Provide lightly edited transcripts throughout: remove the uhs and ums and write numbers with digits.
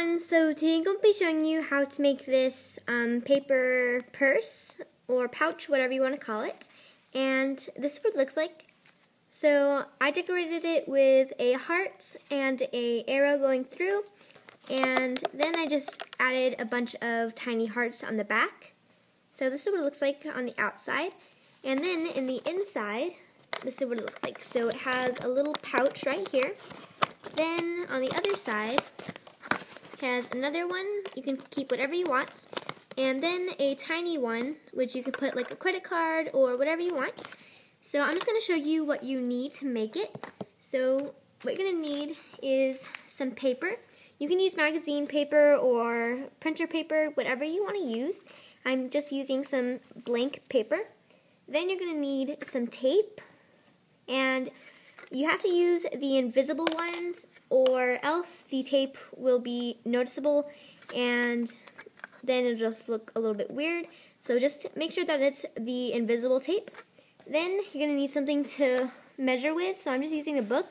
everyone, so today I'm going to be showing you how to make this paper purse or pouch, whatever you want to call it, and this is what it looks like. So I decorated it with a heart and a arrow going through, and then I just added a bunch of tiny hearts on the back. So this is what it looks like on the outside, and then in the inside, this is what it looks like. So it has a little pouch right here. Then on the other side has another one. You can keep whatever you want, and then a tiny one which you can put like a credit card or whatever you want. So I'm just going to show you what you need to make it. So what you're going to need is some paper. You can use magazine paper or printer paper, whatever you want to use. I'm just using some blank paper. Then you're going to need some tape, and you have to use the invisible ones or else the tape will be noticeable and then it'll just look a little bit weird. So just make sure that it's the invisible tape. Then you're going to need something to measure with, so I'm just using a book.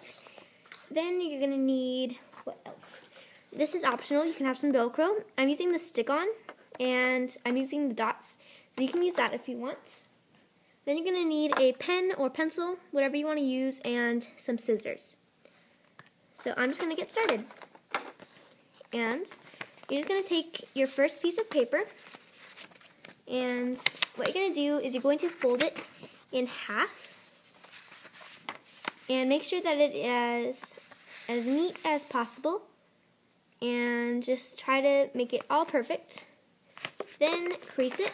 Then you're going to need, what else? This is optional, you can have some Velcro. I'm using the stick-on and I'm using the dots, so you can use that if you want. Then you're going to need a pen or pencil, whatever you want to use, and some scissors. So I'm just going to get started. And you're just going to take your first piece of paper, and what you're going to do is you're going to fold it in half, and make sure that it is as neat as possible, and just try to make it all perfect. Then crease it.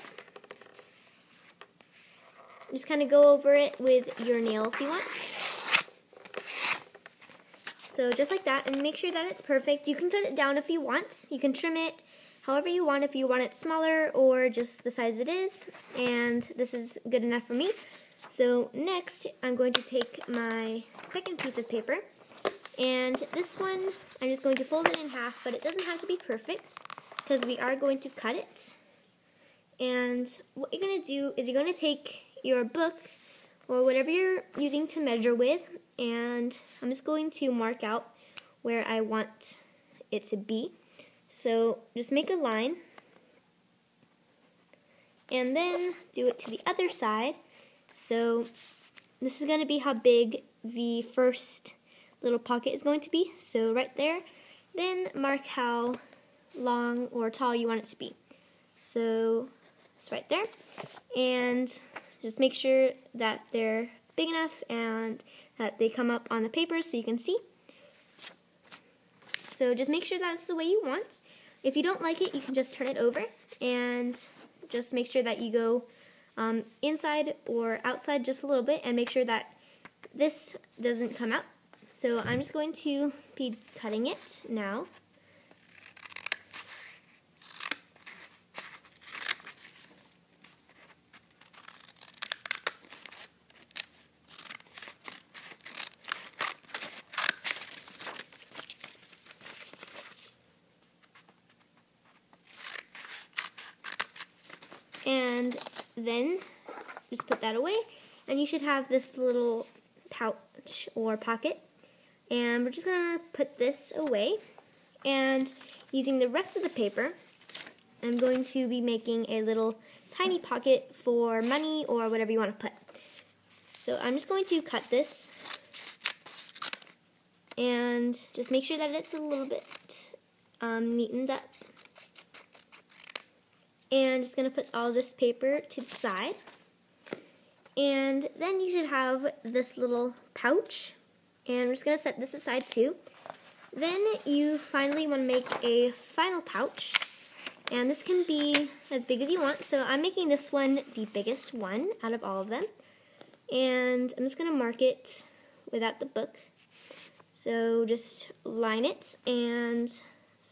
Just kind of go over it with your nail if you want. So just like that, and make sure that it's perfect. You can cut it down if you want. You can trim it however you want, if you want it smaller or just the size it is. And this is good enough for me. So next, I'm going to take my second piece of paper. And this one, I'm just going to fold it in half, but it doesn't have to be perfect because we are going to cut it. And what you're going to do is you're going to take your book or whatever you're using to measure with, and I'm just going to mark out where I want it to be. So just make a line and then do it to the other side. So this is going to be how big the first little pocket is going to be, so right there. Then mark how long or tall you want it to be. So it's right there, and just make sure that they're big enough and that they come up on the paper so you can see. So just make sure that's the way you want. If you don't like it, you can just turn it over, and just make sure that you go inside or outside just a little bit, and make sure that this doesn't come out. So I'm just going to be cutting it now. And then just put that away, and you should have this little pouch or pocket. And we're just going to put this away, and using the rest of the paper, I'm going to be making a little tiny pocket for money or whatever you want to put. So I'm just going to cut this, and just make sure that it's a little bit neatened up. And just going to put all this paper to the side. And then you should have this little pouch. And I'm just going to set this aside too. Then you finally want to make a final pouch. And this can be as big as you want. So I'm making this one the biggest one out of all of them. And I'm just going to mark it without the book. So just line it and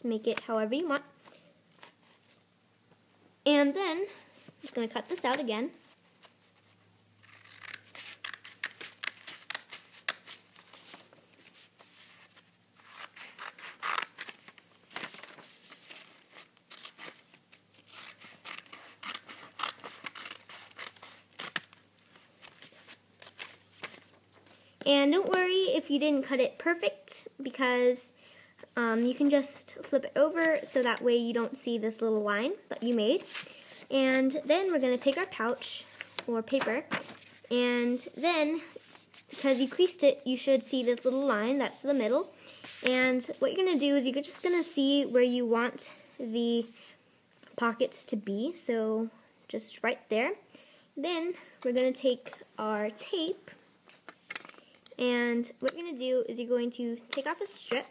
make it however you want. And then I'm just going to cut this out again. And don't worry if you didn't cut it perfect, because you can just flip it over so that way you don't see this little line that you made. And then we're going to take our pouch or paper, and then because you creased it, you should see this little line, that's the middle. And what you're going to do is you're just going to see where you want the pockets to be, so just right there. Then we're going to take our tape, and what you're going to do is you're going to take off a strip,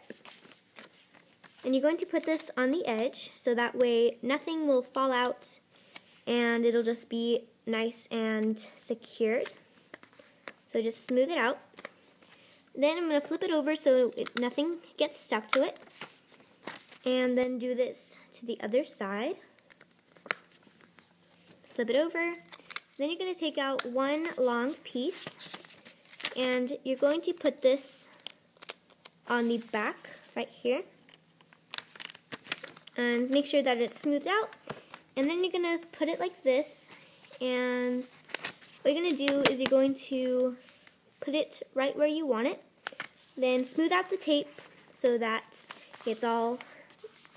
and you're going to put this on the edge so that way nothing will fall out and it'll just be nice and secured. So just smooth it out. Then I'm going to flip it over so nothing gets stuck to it. And then do this to the other side. Flip it over. Then you're going to take out one long piece, and you're going to put this on the back right here. And make sure that it's smoothed out. And then you're going to put it like this, and what you're going to do is you're going to put it right where you want it. Then smooth out the tape so that it's all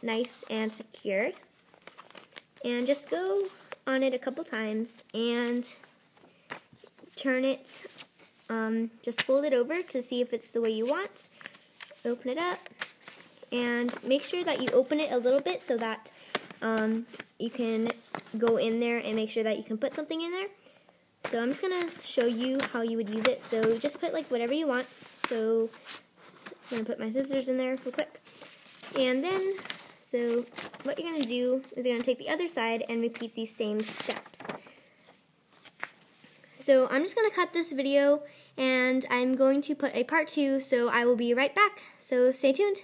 nice and secured. And just go on it a couple times and turn it, just fold it over to see if it's the way you want. Open it up and make sure that you open it a little bit so that you can go in there and make sure that you can put something in there. So I'm just going to show you how you would use it. So just put like whatever you want. So I'm going to put my scissors in there real quick. And then, so what you're going to do is you're going to take the other side and repeat these same steps. So I'm just going to cut this video and I'm going to put a part 2, so I will be right back. So stay tuned.